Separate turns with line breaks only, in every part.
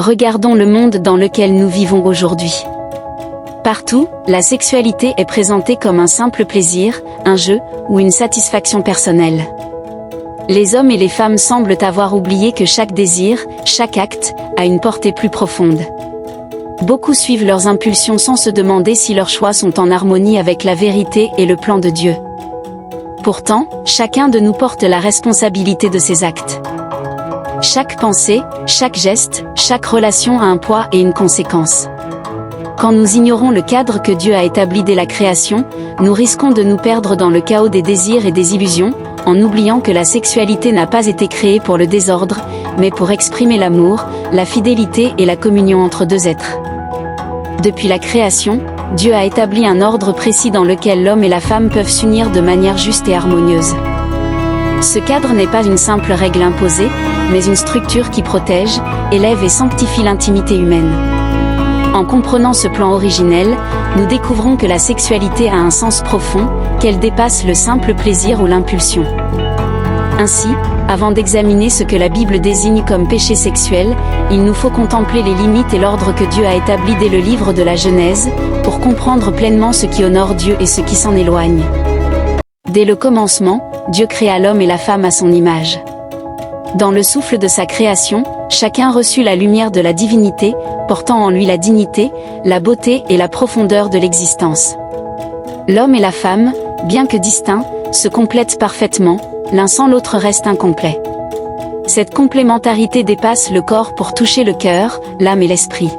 Regardons le monde dans lequel nous vivons aujourd'hui. Partout, la sexualité est présentée comme un simple plaisir, un jeu, ou une satisfaction personnelle. Les hommes et les femmes semblent avoir oublié que chaque désir, chaque acte, a une portée plus profonde. Beaucoup suivent leurs impulsions sans se demander si leurs choix sont en harmonie avec la vérité et le plan de Dieu. Pourtant, chacun de nous porte la responsabilité de ses actes. Chaque pensée, chaque geste, chaque relation a un poids et une conséquence. Quand nous ignorons le cadre que Dieu a établi dès la création, nous risquons de nous perdre dans le chaos des désirs et des illusions, en oubliant que la sexualité n'a pas été créée pour le désordre, mais pour exprimer l'amour, la fidélité et la communion entre deux êtres. Depuis la création, Dieu a établi un ordre précis dans lequel l'homme et la femme peuvent s'unir de manière juste et harmonieuse. Ce cadre n'est pas une simple règle imposée, mais une structure qui protège, élève et sanctifie l'intimité humaine. En comprenant ce plan originel, nous découvrons que la sexualité a un sens profond, qu'elle dépasse le simple plaisir ou l'impulsion. Ainsi, avant d'examiner ce que la Bible désigne comme péché sexuel, il nous faut contempler les limites et l'ordre que Dieu a établi dès le livre de la Genèse, pour comprendre pleinement ce qui honore Dieu et ce qui s'en éloigne. Dès le commencement, Dieu créa l'homme et la femme à son image. Dans le souffle de sa création, chacun reçut la lumière de la divinité, portant en lui la dignité, la beauté et la profondeur de l'existence. L'homme et la femme, bien que distincts, se complètent parfaitement, l'un sans l'autre reste incomplet. Cette complémentarité dépasse le corps pour toucher le cœur, l'âme et l'esprit.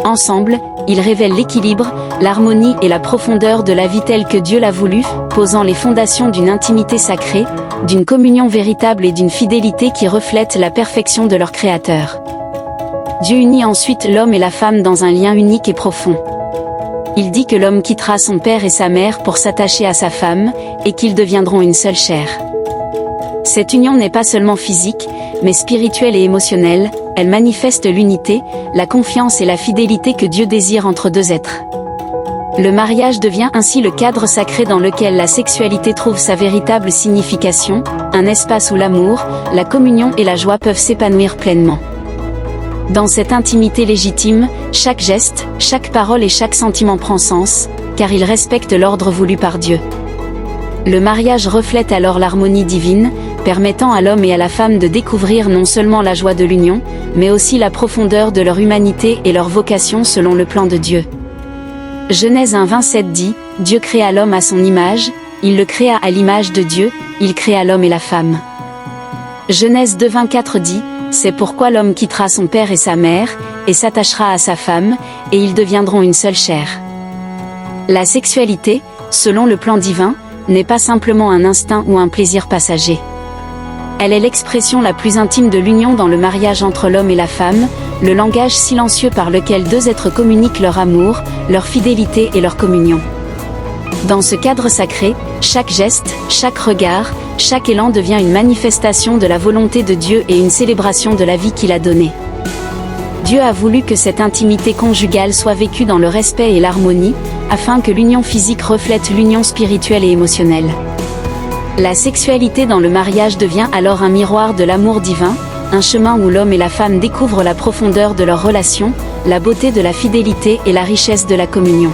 Ensemble, ils révèlent l'équilibre, l'harmonie et la profondeur de la vie telle que Dieu l'a voulu, posant les fondations d'une intimité sacrée, d'une communion véritable et d'une fidélité qui reflète la perfection de leur Créateur. Dieu unit ensuite l'homme et la femme dans un lien unique et profond. Il dit que l'homme quittera son père et sa mère pour s'attacher à sa femme, et qu'ils deviendront une seule chair. Cette union n'est pas seulement physique, mais spirituelle et émotionnelle, elle manifeste l'unité, la confiance et la fidélité que Dieu désire entre deux êtres. Le mariage devient ainsi le cadre sacré dans lequel la sexualité trouve sa véritable signification, un espace où l'amour, la communion et la joie peuvent s'épanouir pleinement. Dans cette intimité légitime, chaque geste, chaque parole et chaque sentiment prend sens, car il respecte l'ordre voulu par Dieu. Le mariage reflète alors l'harmonie divine, permettant à l'homme et à la femme de découvrir non seulement la joie de l'union, mais aussi la profondeur de leur humanité et leur vocation selon le plan de Dieu. Genèse 1:27 dit, « Dieu créa l'homme à son image, il le créa à l'image de Dieu, il créa l'homme et la femme. » Genèse 2:24 dit, « C'est pourquoi l'homme quittera son père et sa mère, et s'attachera à sa femme, et ils deviendront une seule chair. » La sexualité, selon le plan divin, n'est pas simplement un instinct ou un plaisir passager. Elle est l'expression la plus intime de l'union dans le mariage entre l'homme et la femme, le langage silencieux par lequel deux êtres communiquent leur amour, leur fidélité et leur communion. Dans ce cadre sacré, chaque geste, chaque regard, chaque élan devient une manifestation de la volonté de Dieu et une célébration de la vie qu'il a donnée. Dieu a voulu que cette intimité conjugale soit vécue dans le respect et l'harmonie, afin que l'union physique reflète l'union spirituelle et émotionnelle. La sexualité dans le mariage devient alors un miroir de l'amour divin, un chemin où l'homme et la femme découvrent la profondeur de leur relation, la beauté de la fidélité et la richesse de la communion.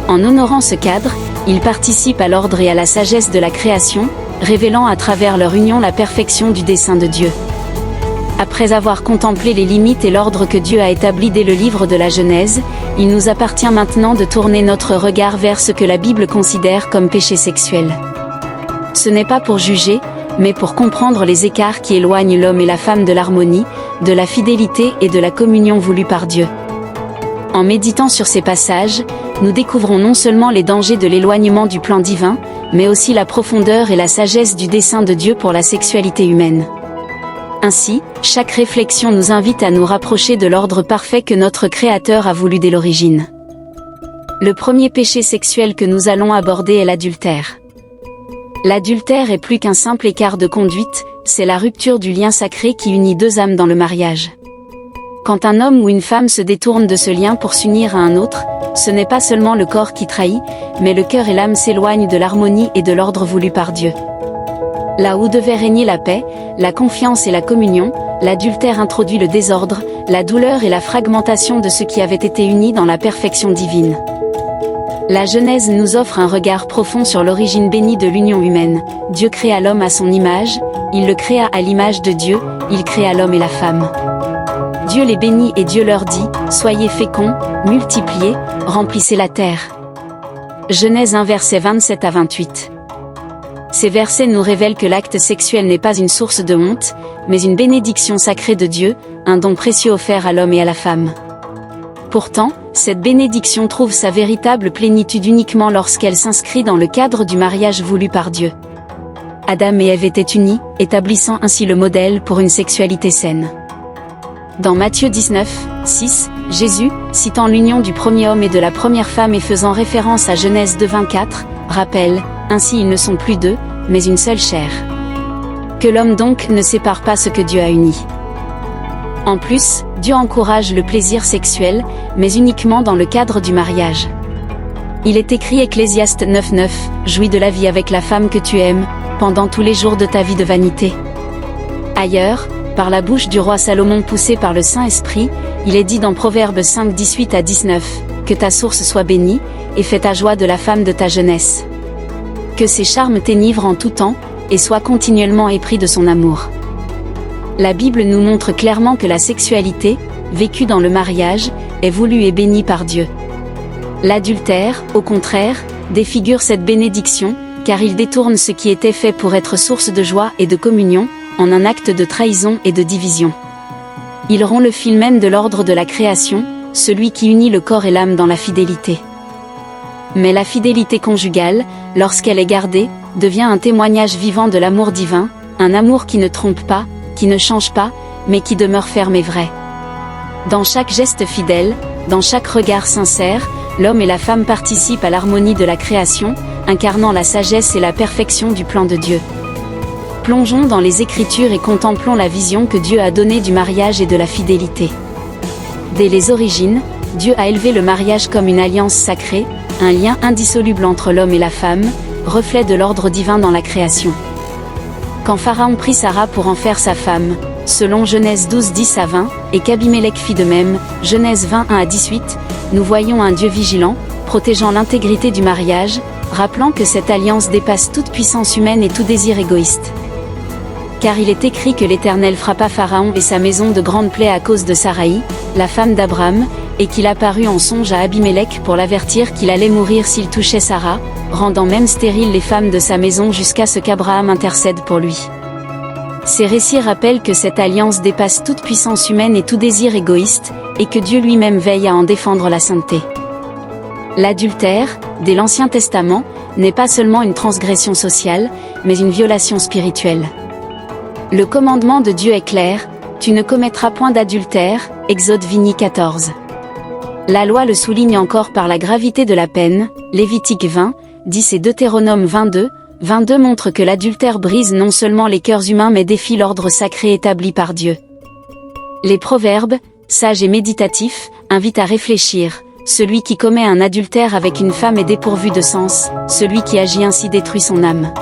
En honorant ce cadre, ils participent à l'ordre et à la sagesse de la création, révélant à travers leur union la perfection du dessein de Dieu. Après avoir contemplé les limites et l'ordre que Dieu a établi dès le livre de la Genèse, il nous appartient maintenant de tourner notre regard vers ce que la Bible considère comme péché sexuel. Ce n'est pas pour juger, mais pour comprendre les écarts qui éloignent l'homme et la femme de l'harmonie, de la fidélité et de la communion voulue par Dieu. En méditant sur ces passages, nous découvrons non seulement les dangers de l'éloignement du plan divin, mais aussi la profondeur et la sagesse du dessein de Dieu pour la sexualité humaine. Ainsi, chaque réflexion nous invite à nous rapprocher de l'ordre parfait que notre Créateur a voulu dès l'origine. Le premier péché sexuel que nous allons aborder est l'adultère. L'adultère est plus qu'un simple écart de conduite, c'est la rupture du lien sacré qui unit deux âmes dans le mariage. Quand un homme ou une femme se détourne de ce lien pour s'unir à un autre, ce n'est pas seulement le corps qui trahit, mais le cœur et l'âme s'éloignent de l'harmonie et de l'ordre voulu par Dieu. Là où devait régner la paix, la confiance et la communion, l'adultère introduit le désordre, la douleur et la fragmentation de ce qui avait été uni dans la perfection divine. La Genèse nous offre un regard profond sur l'origine bénie de l'union humaine. Dieu créa l'homme à son image, il le créa à l'image de Dieu, il créa l'homme et la femme. Dieu les bénit et Dieu leur dit, « Soyez féconds, multipliez, remplissez la terre. » Genèse 1 versets 27 à 28. Ces versets nous révèlent que l'acte sexuel n'est pas une source de honte, mais une bénédiction sacrée de Dieu, un don précieux offert à l'homme et à la femme. Pourtant, cette bénédiction trouve sa véritable plénitude uniquement lorsqu'elle s'inscrit dans le cadre du mariage voulu par Dieu. Adam et Ève étaient unis, établissant ainsi le modèle pour une sexualité saine. Dans Matthieu 19, 6, Jésus, citant l'union du premier homme et de la première femme et faisant référence à Genèse 2, 24, rappelle, « Ainsi ils ne sont plus deux, mais une seule chair. » Que l'homme donc ne sépare pas ce que Dieu a uni. En plus, Dieu encourage le plaisir sexuel, mais uniquement dans le cadre du mariage. Il est écrit Ecclésiaste 9.9, « Jouis de la vie avec la femme que tu aimes, pendant tous les jours de ta vie de vanité. » Ailleurs, par la bouche du roi Salomon poussé par le Saint-Esprit, il est dit dans Proverbes 5, 18 à 19, « Que ta source soit bénie, et fais ta joie de la femme de ta jeunesse. Que ses charmes t'enivrent en tout temps, et sois continuellement épris de son amour. » La Bible nous montre clairement que la sexualité, vécue dans le mariage, est voulue et bénie par Dieu. L'adultère, au contraire, défigure cette bénédiction, car il détourne ce qui était fait pour être source de joie et de communion, en un acte de trahison et de division. Il rompt le fil même de l'ordre de la création, celui qui unit le corps et l'âme dans la fidélité. Mais la fidélité conjugale, lorsqu'elle est gardée, devient un témoignage vivant de l'amour divin, un amour qui ne trompe pas, qui ne change pas, mais qui demeure ferme et vrai. Dans chaque geste fidèle, dans chaque regard sincère, l'homme et la femme participent à l'harmonie de la création, incarnant la sagesse et la perfection du plan de Dieu. Plongeons dans les Écritures et contemplons la vision que Dieu a donnée du mariage et de la fidélité. Dès les origines, Dieu a élevé le mariage comme une alliance sacrée, un lien indissoluble entre l'homme et la femme, reflet de l'ordre divin dans la création. Quand Pharaon prit Sarah pour en faire sa femme, selon Genèse 12, 10 à 20, et qu'Abimélec fit de même, Genèse 21 à 18, nous voyons un Dieu vigilant, protégeant l'intégrité du mariage, rappelant que cette alliance dépasse toute puissance humaine et tout désir égoïste. Car il est écrit que l'Éternel frappa Pharaon et sa maison de grandes plaies à cause de Saraï, la femme d'Abraham, et qu'il apparut en songe à Abimélec pour l'avertir qu'il allait mourir s'il touchait Sarah, rendant même stériles les femmes de sa maison jusqu'à ce qu'Abraham intercède pour lui. Ces récits rappellent que cette alliance dépasse toute puissance humaine et tout désir égoïste, et que Dieu lui-même veille à en défendre la sainteté. L'adultère, dès l'Ancien Testament, n'est pas seulement une transgression sociale, mais une violation spirituelle. Le commandement de Dieu est clair, « Tu ne commettras point d'adultère » Exode 14. La loi le souligne encore par la gravité de la peine, Lévitique 20, 10 et Deutéronome 22, 22 montrent que l'adultère brise non seulement les cœurs humains mais défie l'ordre sacré établi par Dieu. Les proverbes, sages et méditatifs, invitent à réfléchir, celui qui commet un adultère avec une femme est dépourvu de sens, celui qui agit ainsi détruit son âme.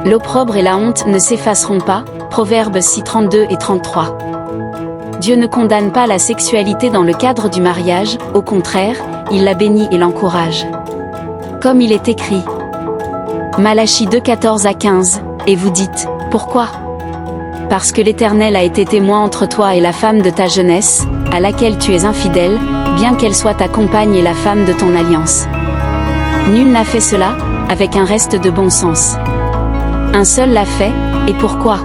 L'opprobre et la honte ne s'effaceront pas, Proverbes 6, 32 et 33. Dieu ne condamne pas la sexualité dans le cadre du mariage, au contraire, il la bénit et l'encourage. Comme il est écrit. Malachie 2, 14 à 15, et vous dites, pourquoi ? Parce que l'Éternel a été témoin entre toi et la femme de ta jeunesse, à laquelle tu es infidèle, bien qu'elle soit ta compagne et la femme de ton alliance. Nul n'a fait cela, avec un reste de bon sens. Un seul l'a fait, et pourquoi ?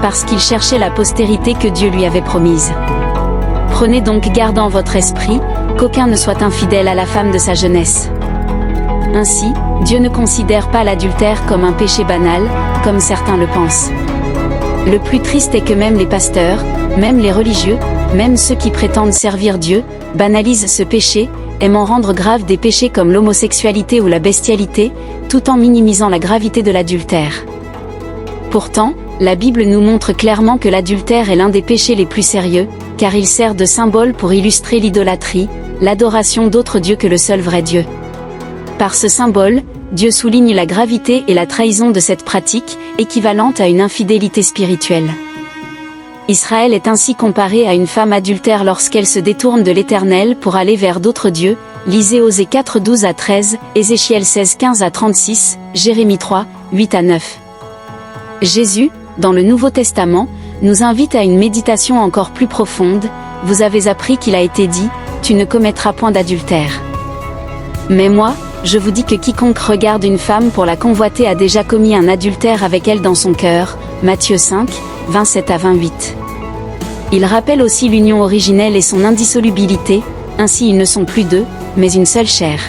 Parce qu'il cherchait la postérité que Dieu lui avait promise. Prenez donc garde en votre esprit, qu'aucun ne soit infidèle à la femme de sa jeunesse. Ainsi, Dieu ne considère pas l'adultère comme un péché banal, comme certains le pensent. Le plus triste est que même les pasteurs, même les religieux, même ceux qui prétendent servir Dieu, banalisent ce péché, aimant rendre graves des péchés comme l'homosexualité ou la bestialité, tout en minimisant la gravité de l'adultère. Pourtant, la Bible nous montre clairement que l'adultère est l'un des péchés les plus sérieux, car il sert de symbole pour illustrer l'idolâtrie, l'adoration d'autres dieux que le seul vrai Dieu. Par ce symbole, Dieu souligne la gravité et la trahison de cette pratique, équivalente à une infidélité spirituelle. Israël est ainsi comparé à une femme adultère lorsqu'elle se détourne de l'Éternel pour aller vers d'autres dieux, lisez Osée 4, 12 à 13, Ézéchiel 16, 15 à 36, Jérémie 3, 8 à 9. Jésus, dans le Nouveau Testament, nous invite à une méditation encore plus profonde. Vous avez appris qu'il a été dit, tu ne commettras point d'adultère. Mais moi, je vous dis que quiconque regarde une femme pour la convoiter a déjà commis un adultère avec elle dans son cœur. Matthieu 5, 27 à 28. Il rappelle aussi l'union originelle et son indissolubilité, ainsi ils ne sont plus deux, mais une seule chair.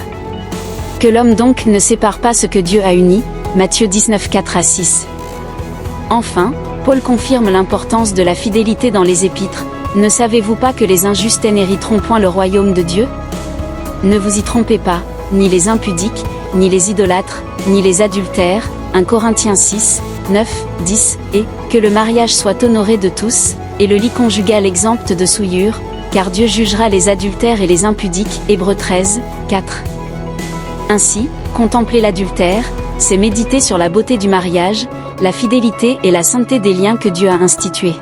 Que l'homme donc ne sépare pas ce que Dieu a uni. Matthieu 19, 4 à 6. Enfin, Paul confirme l'importance de la fidélité dans les épîtres. Ne savez-vous pas que les injustes n'hériteront point le royaume de Dieu? Ne vous y trompez pas, ni les impudiques, ni les idolâtres, ni les adultères, 1 Corinthiens 6, 9, 10, et que le mariage soit honoré de tous, et le lit conjugal exempt de souillure, car Dieu jugera les adultères et les impudiques, Hébreux 13, 4. Ainsi, contempler l'adultère, c'est méditer sur la beauté du mariage, la fidélité et la sainteté des liens que Dieu a institués.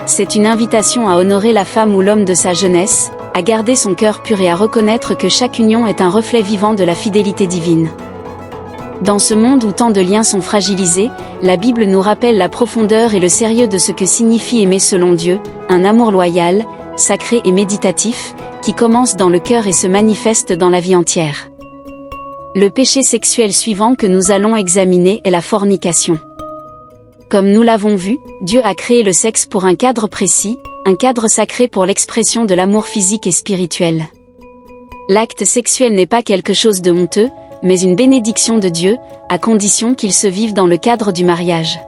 C'est une invitation à honorer la femme ou l'homme de sa jeunesse, à garder son cœur pur et à reconnaître que chaque union est un reflet vivant de la fidélité divine. Dans ce monde où tant de liens sont fragilisés, la Bible nous rappelle la profondeur et le sérieux de ce que signifie aimer selon Dieu, un amour loyal, sacré et méditatif, qui commence dans le cœur et se manifeste dans la vie entière. Le péché sexuel suivant que nous allons examiner est la fornication. Comme nous l'avons vu, Dieu a créé le sexe pour un cadre précis, un cadre sacré pour l'expression de l'amour physique et spirituel. L'acte sexuel n'est pas quelque chose de honteux, mais une bénédiction de Dieu, à condition qu'il se vive dans le cadre du mariage.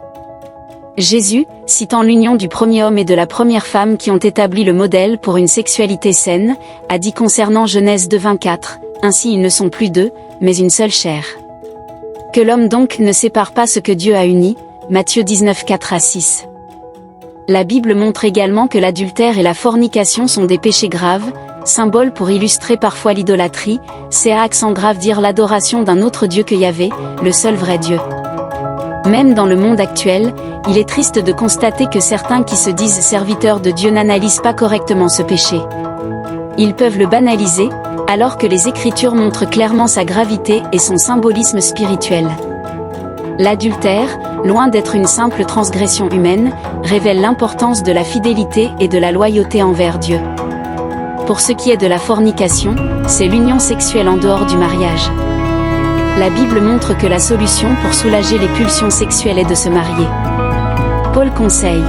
Jésus, citant l'union du premier homme et de la première femme qui ont établi le modèle pour une sexualité saine, a dit concernant Genèse 2:24, « Ainsi ils ne sont plus deux, mais une seule chair. » Que l'homme donc ne sépare pas ce que Dieu a uni, Matthieu 19, 4 à 6. La Bible montre également que l'adultère et la fornication sont des péchés graves, symbole pour illustrer parfois l'idolâtrie, c'est à accent grave dire l'adoration d'un autre Dieu que Yahvé, le seul vrai Dieu. Même dans le monde actuel, il est triste de constater que certains qui se disent serviteurs de Dieu n'analysent pas correctement ce péché. Ils peuvent le banaliser, alors que les Écritures montrent clairement sa gravité et son symbolisme spirituel. L'adultère, loin d'être une simple transgression humaine, révèle l'importance de la fidélité et de la loyauté envers Dieu. Pour ce qui est de la fornication, c'est l'union sexuelle en dehors du mariage. La Bible montre que la solution pour soulager les pulsions sexuelles est de se marier. Paul conseille.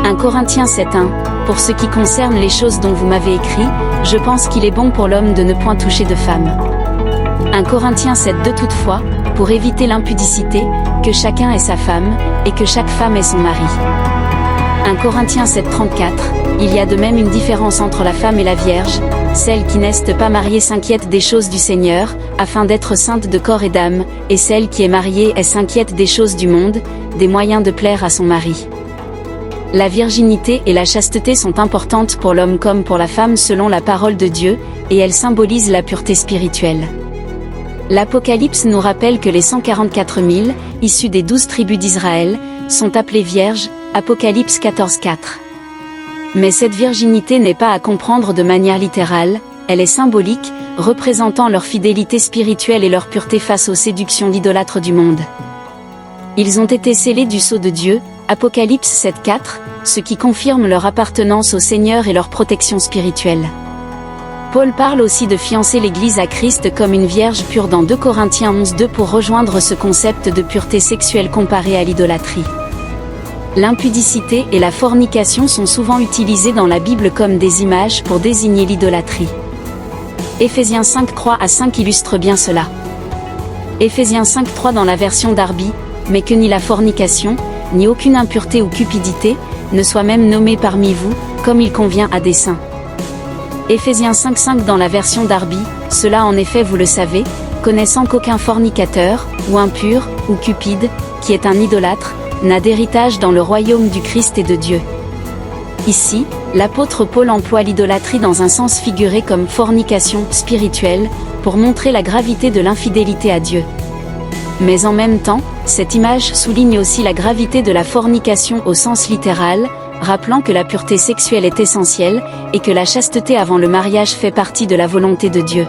1 Corinthiens 7:1, pour ce qui concerne les choses dont vous m'avez écrit, je pense qu'il est bon pour l'homme de ne point toucher de femme. 1 Corinthiens 7:2 toutefois, pour éviter l'impudicité, que chacun ait sa femme, et que chaque femme ait son mari. 1 Corinthiens 7:34, il y a de même une différence entre la femme et la vierge, celle qui n'est pas mariée s'inquiète des choses du Seigneur, afin d'être sainte de corps et d'âme, et celle qui est mariée s'inquiète des choses du monde, des moyens de plaire à son mari. La virginité et la chasteté sont importantes pour l'homme comme pour la femme selon la parole de Dieu, et elles symbolisent la pureté spirituelle. L'Apocalypse nous rappelle que les 144 000, issus des 12 tribus d'Israël, sont appelés vierges, Apocalypse 14:4. Mais cette virginité n'est pas à comprendre de manière littérale, elle est symbolique, représentant leur fidélité spirituelle et leur pureté face aux séductions idolâtres du monde. Ils ont été scellés du sceau de Dieu, Apocalypse 7:4, ce qui confirme leur appartenance au Seigneur et leur protection spirituelle. Paul parle aussi de fiancer l'Église à Christ comme une vierge pure dans 2 Corinthiens 11:2 pour rejoindre ce concept de pureté sexuelle comparé à l'idolâtrie. L'impudicité et la fornication sont souvent utilisées dans la Bible comme des images pour désigner l'idolâtrie. Éphésiens 5:3 à 5 illustre bien cela. Éphésiens 5:3 dans la version Darby, mais que ni la fornication, ni aucune impureté ou cupidité, ne soit même nommée parmi vous, comme il convient à des saints. Éphésiens 5:5 dans la version Darby, cela en effet vous le savez, connaissant qu'aucun fornicateur, ou impur, ou cupide, qui est un idolâtre, n'a d'héritage dans le royaume du Christ et de Dieu. Ici, l'apôtre Paul emploie l'idolâtrie dans un sens figuré comme fornication spirituelle, pour montrer la gravité de l'infidélité à Dieu. Mais en même temps, cette image souligne aussi la gravité de la fornication au sens littéral, rappelant que la pureté sexuelle est essentielle, et que la chasteté avant le mariage fait partie de la volonté de Dieu.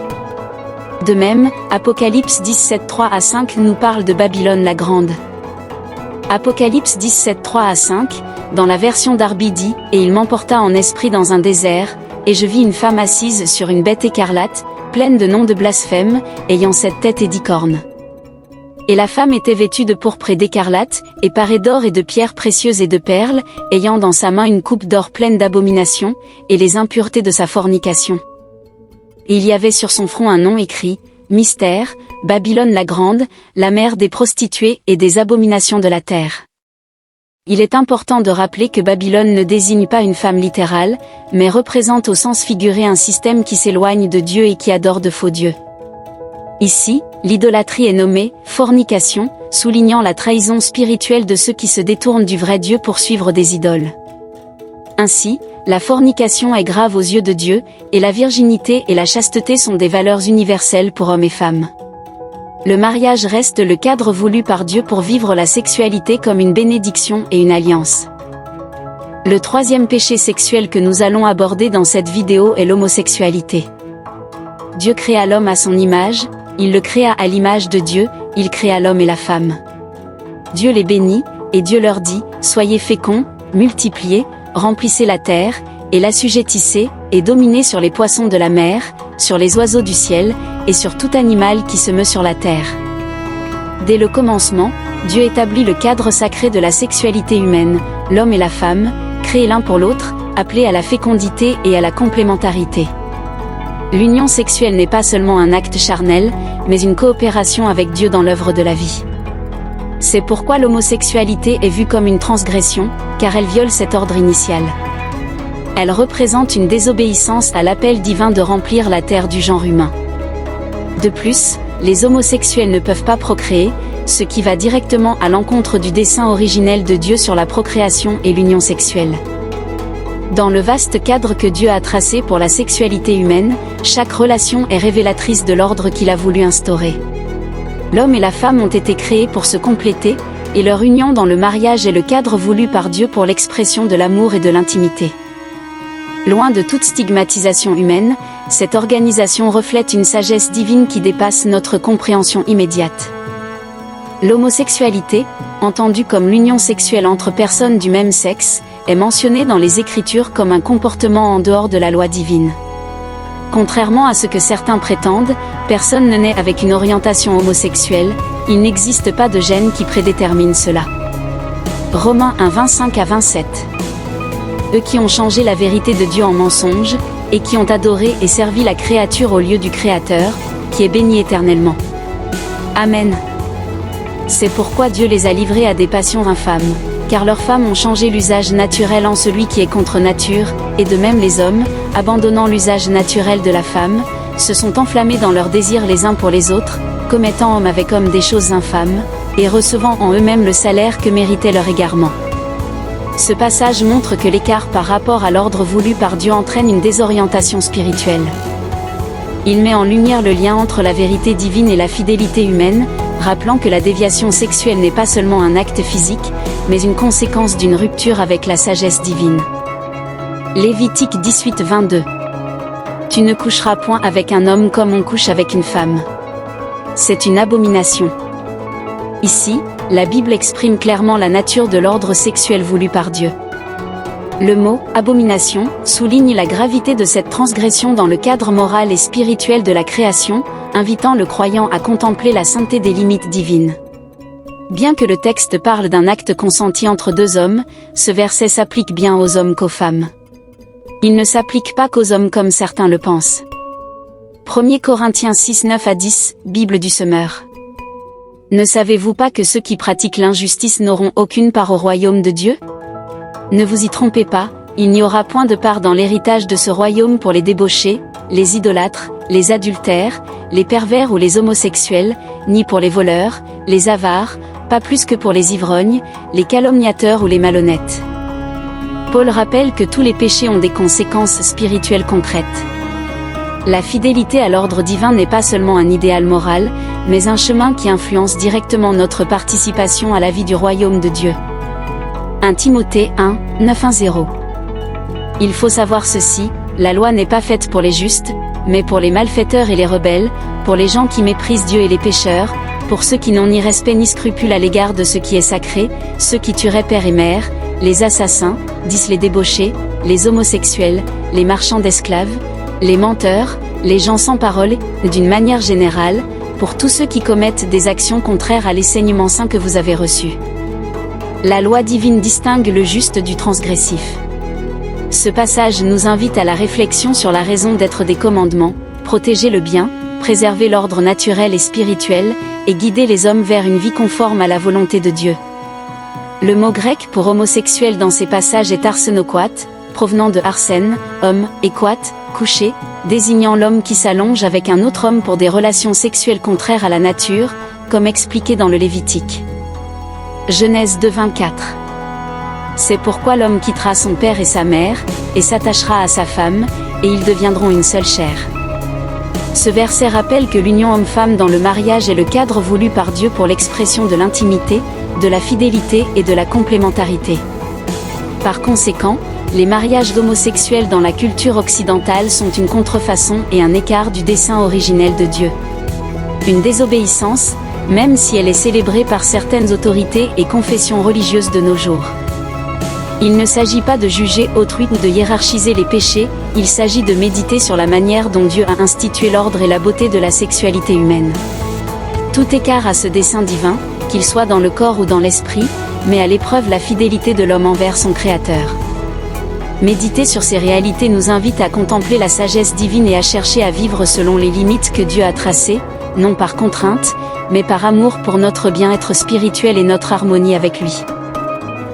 De même, Apocalypse 17, 3-5 nous parle de Babylone la Grande. Apocalypse 17, 3-5, dans la version Darby dit, « Et il m'emporta en esprit dans un désert, et je vis une femme assise sur une bête écarlate, pleine de noms de blasphème, ayant 7 têtes et 10 cornes. Et la femme était vêtue de pourpre et d'écarlate, et parée d'or et de pierres précieuses et de perles, ayant dans sa main une coupe d'or pleine d'abominations, et les impuretés de sa fornication. Et il y avait sur son front un nom écrit, Mystère, Babylone la Grande, la mère des prostituées et des abominations de la terre. » Il est important de rappeler que Babylone ne désigne pas une femme littérale, mais représente au sens figuré un système qui s'éloigne de Dieu et qui adore de faux dieux. Ici, l'idolâtrie est nommée « fornication », soulignant la trahison spirituelle de ceux qui se détournent du vrai Dieu pour suivre des idoles. Ainsi, la fornication est grave aux yeux de Dieu, et la virginité et la chasteté sont des valeurs universelles pour hommes et femmes. Le mariage reste le cadre voulu par Dieu pour vivre la sexualité comme une bénédiction et une alliance. Le troisième péché sexuel que nous allons aborder dans cette vidéo est l'homosexualité. Dieu créa l'homme à son image, il le créa à l'image de Dieu, il créa l'homme et la femme. Dieu les bénit, et Dieu leur dit, « Soyez féconds, multipliez, remplissez la terre, et l'assujettissez, et dominez sur les poissons de la mer, sur les oiseaux du ciel, et sur tout animal qui se meut sur la terre. » Dès le commencement, Dieu établit le cadre sacré de la sexualité humaine, l'homme et la femme, créés l'un pour l'autre, appelés à la fécondité et à la complémentarité. L'union sexuelle n'est pas seulement un acte charnel, mais une coopération avec Dieu dans l'œuvre de la vie. C'est pourquoi l'homosexualité est vue comme une transgression, car elle viole cet ordre initial. Elle représente une désobéissance à l'appel divin de remplir la terre du genre humain. De plus, les homosexuels ne peuvent pas procréer, ce qui va directement à l'encontre du dessein originel de Dieu sur la procréation et l'union sexuelle. Dans le vaste cadre que Dieu a tracé pour la sexualité humaine, chaque relation est révélatrice de l'ordre qu'il a voulu instaurer. L'homme et la femme ont été créés pour se compléter, et leur union dans le mariage est le cadre voulu par Dieu pour l'expression de l'amour et de l'intimité. Loin de toute stigmatisation humaine, cette organisation reflète une sagesse divine qui dépasse notre compréhension immédiate. L'homosexualité, entendue comme l'union sexuelle entre personnes du même sexe, est mentionnée dans les Écritures comme un comportement en dehors de la loi divine. Contrairement à ce que certains prétendent, personne ne naît avec une orientation homosexuelle, il n'existe pas de gène qui prédétermine cela. Romains 1, 25-27. Eux qui ont changé la vérité de Dieu en mensonge, et qui ont adoré et servi la créature au lieu du Créateur, qui est béni éternellement. Amen. C'est pourquoi Dieu les a livrés à des passions infâmes, car leurs femmes ont changé l'usage naturel en celui qui est contre nature, et de même les hommes, abandonnant l'usage naturel de la femme, se sont enflammés dans leurs désirs les uns pour les autres, commettant homme avec homme des choses infâmes, et recevant en eux-mêmes le salaire que méritait leur égarement. Ce passage montre que l'écart par rapport à l'ordre voulu par Dieu entraîne une désorientation spirituelle. Il met en lumière le lien entre la vérité divine et la fidélité humaine, rappelant que la déviation sexuelle n'est pas seulement un acte physique, mais une conséquence d'une rupture avec la sagesse divine. Lévitique 18, 22. Tu ne coucheras point avec un homme comme on couche avec une femme. C'est une abomination. Ici, la Bible exprime clairement la nature de l'ordre sexuel voulu par Dieu. Le mot « abomination » souligne la gravité de cette transgression dans le cadre moral et spirituel de la création, invitant le croyant à contempler la sainteté des limites divines. Bien que le texte parle d'un acte consenti entre deux hommes, ce verset s'applique bien aux hommes qu'aux femmes. Il ne s'applique pas qu'aux hommes comme certains le pensent. 1 Corinthiens 6, 9-10, Bible du Semeur. Ne savez-vous pas que ceux qui pratiquent l'injustice n'auront aucune part au royaume de Dieu ? Ne vous y trompez pas, il n'y aura point de part dans l'héritage de ce royaume pour les débauchés, les idolâtres, les adultères, les pervers ou les homosexuels, ni pour les voleurs, les avares, pas plus que pour les ivrognes, les calomniateurs ou les malhonnêtes. Paul rappelle que tous les péchés ont des conséquences spirituelles concrètes. La fidélité à l'ordre divin n'est pas seulement un idéal moral, mais un chemin qui influence directement notre participation à la vie du royaume de Dieu. 1 Timothée 1, 9-1-0. Il faut savoir ceci, la loi n'est pas faite pour les justes, mais pour les malfaiteurs et les rebelles, pour les gens qui méprisent Dieu et les pécheurs, pour ceux qui n'ont ni respect ni scrupule à l'égard de ce qui est sacré, ceux qui tueraient père et mère, les assassins, disent les débauchés, les homosexuels, les marchands d'esclaves, les menteurs, les gens sans parole, d'une manière générale, pour tous ceux qui commettent des actions contraires à l'enseignement saint que vous avez reçu. La loi divine distingue le juste du transgressif. Ce passage nous invite à la réflexion sur la raison d'être des commandements, protéger le bien, préserver l'ordre naturel et spirituel, et guider les hommes vers une vie conforme à la volonté de Dieu. Le mot grec pour homosexuel dans ces passages est arsenoquat, provenant de arsène, homme, et quat, coucher, désignant l'homme qui s'allonge avec un autre homme pour des relations sexuelles contraires à la nature, comme expliqué dans le Lévitique. Genèse 2:24. C'est pourquoi l'homme quittera son père et sa mère, et s'attachera à sa femme, et ils deviendront une seule chair. Ce verset rappelle que l'union homme-femme dans le mariage est le cadre voulu par Dieu pour l'expression de l'intimité, de la fidélité et de la complémentarité. Par conséquent, les mariages d'homosexuels dans la culture occidentale sont une contrefaçon et un écart du dessein originel de Dieu. Une désobéissance, même si elle est célébrée par certaines autorités et confessions religieuses de nos jours. Il ne s'agit pas de juger autrui ou de hiérarchiser les péchés, il s'agit de méditer sur la manière dont Dieu a institué l'ordre et la beauté de la sexualité humaine. Tout écart à ce dessein divin, qu'il soit dans le corps ou dans l'esprit, met à l'épreuve la fidélité de l'homme envers son Créateur. Méditer sur ces réalités nous invite à contempler la sagesse divine et à chercher à vivre selon les limites que Dieu a tracées, non par contrainte, mais par amour pour notre bien-être spirituel et notre harmonie avec lui.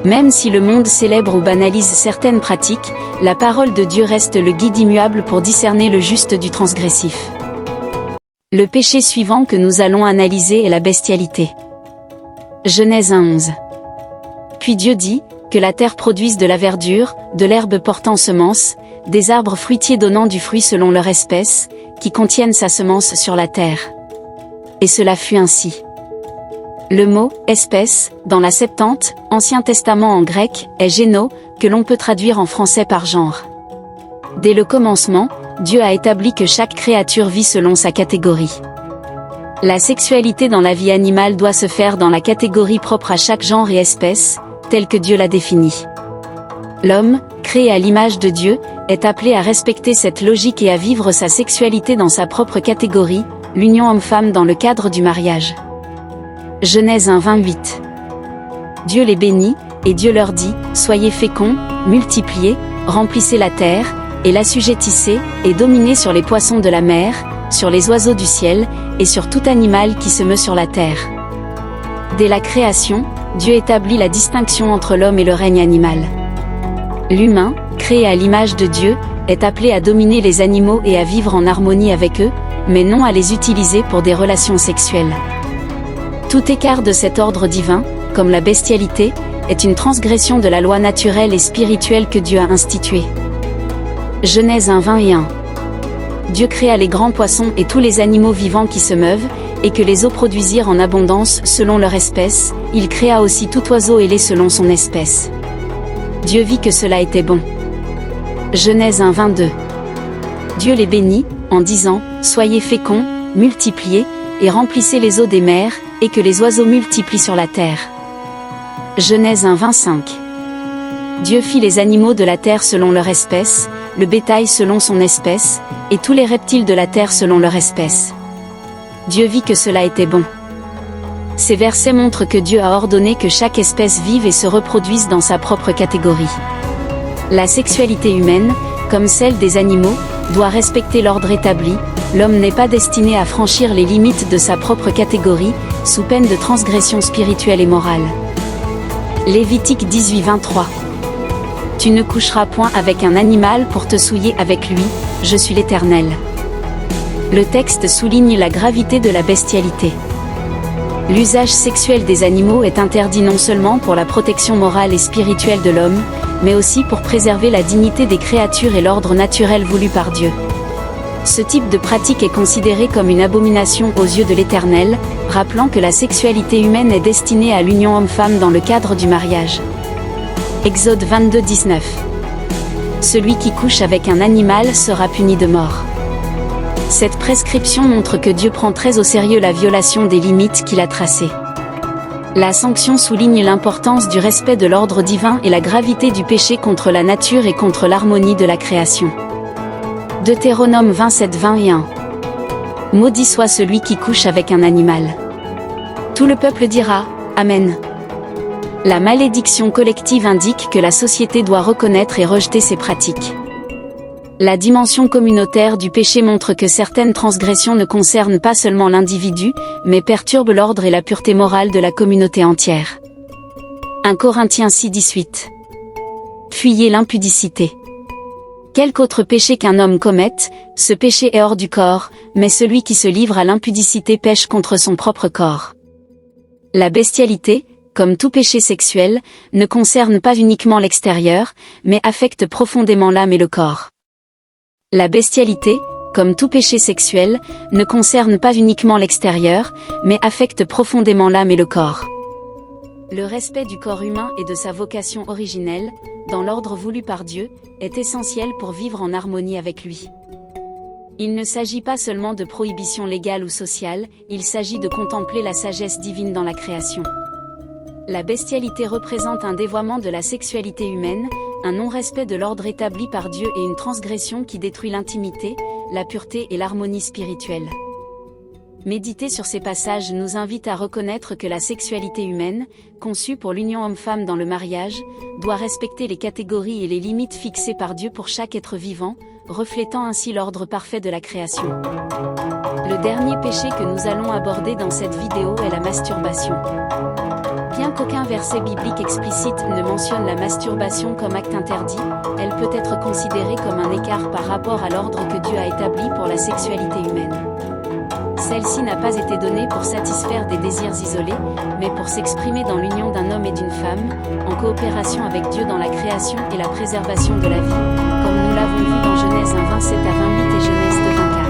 Même si le monde célèbre ou banalise certaines pratiques, la parole de Dieu reste le guide immuable pour discerner le juste du transgressif. Le péché suivant que nous allons analyser est la bestialité. Genèse 1:11. Puis Dieu dit, que la terre produise de la verdure, de l'herbe portant semence, des arbres fruitiers donnant du fruit selon leur espèce, qui contiennent sa semence sur la terre. Et cela fut ainsi. Le mot « espèce » dans la Septante, Ancien Testament en grec, est géno, que l'on peut traduire en français par genre. Dès le commencement, Dieu a établi que chaque créature vit selon sa catégorie. La sexualité dans la vie animale doit se faire dans la catégorie propre à chaque genre et espèce, telle que Dieu l'a définie. L'homme, créé à l'image de Dieu, est appelé à respecter cette logique et à vivre sa sexualité dans sa propre catégorie, l'union homme-femme dans le cadre du mariage. Genèse 1:28. Dieu les bénit, et Dieu leur dit, « Soyez féconds, multipliez, remplissez la terre, et l'assujettissez, et dominez sur les poissons de la mer, sur les oiseaux du ciel, et sur tout animal qui se meut sur la terre. » Dès la création, Dieu établit la distinction entre l'homme et le règne animal. L'humain, créé à l'image de Dieu, est appelé à dominer les animaux et à vivre en harmonie avec eux, mais non à les utiliser pour des relations sexuelles. Tout écart de cet ordre divin, comme la bestialité, est une transgression de la loi naturelle et spirituelle que Dieu a instituée. Genèse 1:20-1. Dieu créa les grands poissons et tous les animaux vivants qui se meuvent, et que les eaux produisirent en abondance selon leur espèce, il créa aussi tout oiseau ailé selon son espèce. Dieu vit que cela était bon. Genèse 1:22. Dieu les bénit, en disant, « Soyez féconds, multipliez, et remplissez les eaux des mers, et que les oiseaux multiplient sur la terre. » Genèse 1:25. Dieu fit les animaux de la terre selon leur espèce, le bétail selon son espèce, et tous les reptiles de la terre selon leur espèce. Dieu vit que cela était bon. Ces versets montrent que Dieu a ordonné que chaque espèce vive et se reproduise dans sa propre catégorie. La sexualité humaine, comme celle des animaux, doit respecter l'ordre établi. L'homme n'est pas destiné à franchir les limites de sa propre catégorie, sous peine de transgression spirituelle et morale. Lévitique 18:23. Tu ne coucheras point avec un animal pour te souiller avec lui, je suis l'Éternel. Le texte souligne la gravité de la bestialité. L'usage sexuel des animaux est interdit non seulement pour la protection morale et spirituelle de l'homme, mais aussi pour préserver la dignité des créatures et l'ordre naturel voulu par Dieu. Ce type de pratique est considéré comme une abomination aux yeux de l'Éternel, rappelant que la sexualité humaine est destinée à l'union homme-femme dans le cadre du mariage. Exode 22, 19. Celui qui couche avec un animal sera puni de mort. Cette prescription montre que Dieu prend très au sérieux la violation des limites qu'il a tracées. La sanction souligne l'importance du respect de l'ordre divin et la gravité du péché contre la nature et contre l'harmonie de la création. Deutéronome 27, 21. Maudit soit celui qui couche avec un animal. Tout le peuple dira « Amen ». La malédiction collective indique que la société doit reconnaître et rejeter ces pratiques. La dimension communautaire du péché montre que certaines transgressions ne concernent pas seulement l'individu, mais perturbent l'ordre et la pureté morale de la communauté entière. 1 Corinthiens 6, 18. Fuyez l'impudicité. Quelque autre péché qu'un homme commette, ce péché est hors du corps, mais celui qui se livre à l'impudicité pèche contre son propre corps. La bestialité, comme tout péché sexuel, ne concerne pas uniquement l'extérieur, mais affecte profondément l'âme et le corps. La bestialité, comme tout péché sexuel, ne concerne pas uniquement l'extérieur, mais affecte profondément l'âme et le corps. Le respect du corps humain et de sa vocation originelle, dans l'ordre voulu par Dieu, est essentiel pour vivre en harmonie avec lui. Il ne s'agit pas seulement de prohibition légale ou sociale, il s'agit de contempler la sagesse divine dans la création. La bestialité représente un dévoiement de la sexualité humaine, un non-respect de l'ordre établi par Dieu et une transgression qui détruit l'intimité, la pureté et l'harmonie spirituelle. Méditer sur ces passages nous invite à reconnaître que la sexualité humaine, conçue pour l'union homme-femme dans le mariage, doit respecter les catégories et les limites fixées par Dieu pour chaque être vivant, reflétant ainsi l'ordre parfait de la création. Le dernier péché que nous allons aborder dans cette vidéo est la masturbation. Bien qu'aucun verset biblique explicite ne mentionne la masturbation comme acte interdit, elle peut être considérée comme un écart par rapport à l'ordre que Dieu a établi pour la sexualité humaine. Celle-ci n'a pas été donnée pour satisfaire des désirs isolés, mais pour s'exprimer dans l'union d'un homme et d'une femme, en coopération avec Dieu dans la création et la préservation de la vie, comme nous l'avons vu dans Genèse 1, 27 à 28 et Genèse 2, 24.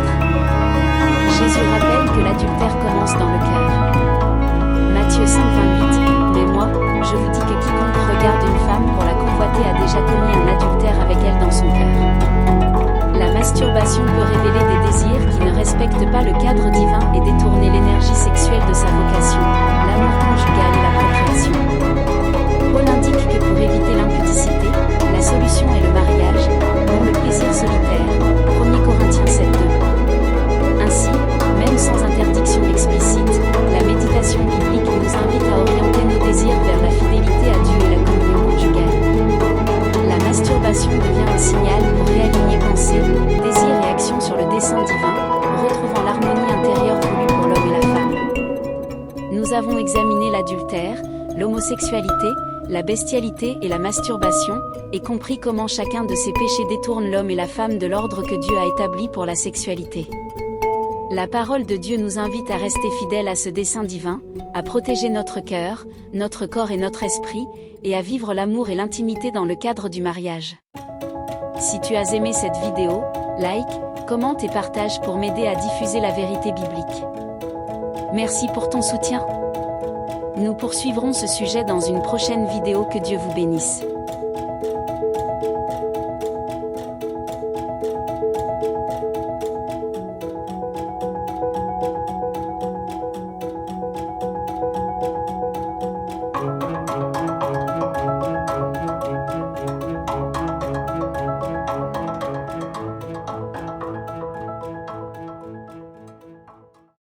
Jésus rappelle que l'adultère commence dans le cœur. Matthieu 5, 28. Mais moi, je vous dis que quiconque regarde une femme pour la convoiter a déjà commis un adultère avec elle dans son cœur. La masturbation peut révéler des désirs qui ne respectent pas le cadre divin et détourner l'énergie sexuelle de sa vocation, l'amour conjugal et la procréation. Paul indique que pour éviter l'impudicité, la solution est le mariage, non le plaisir solitaire. 1 Corinthiens 7, 2. Ainsi, même sans interdiction explicite, la méditation biblique nous invite à orienter nos désirs vers la fidélité à Dieu et la communion conjugale. La masturbation devient un signal pour réaligner pensée, désir et action sur le dessein divin, retrouvant l'harmonie intérieure voulue pour l'homme et la femme. Nous avons examiné l'adultère, l'homosexualité, la bestialité et la masturbation, et compris comment chacun de ces péchés détourne l'homme et la femme de l'ordre que Dieu a établi pour la sexualité. La parole de Dieu nous invite à rester fidèles à ce dessein divin, à protéger notre cœur, notre corps et notre esprit, et à vivre l'amour et l'intimité dans le cadre du mariage. Si tu as aimé cette vidéo, like, commente et partage pour m'aider à diffuser la vérité biblique. Merci pour ton soutien. Nous poursuivrons ce sujet dans une prochaine vidéo. Que Dieu vous bénisse.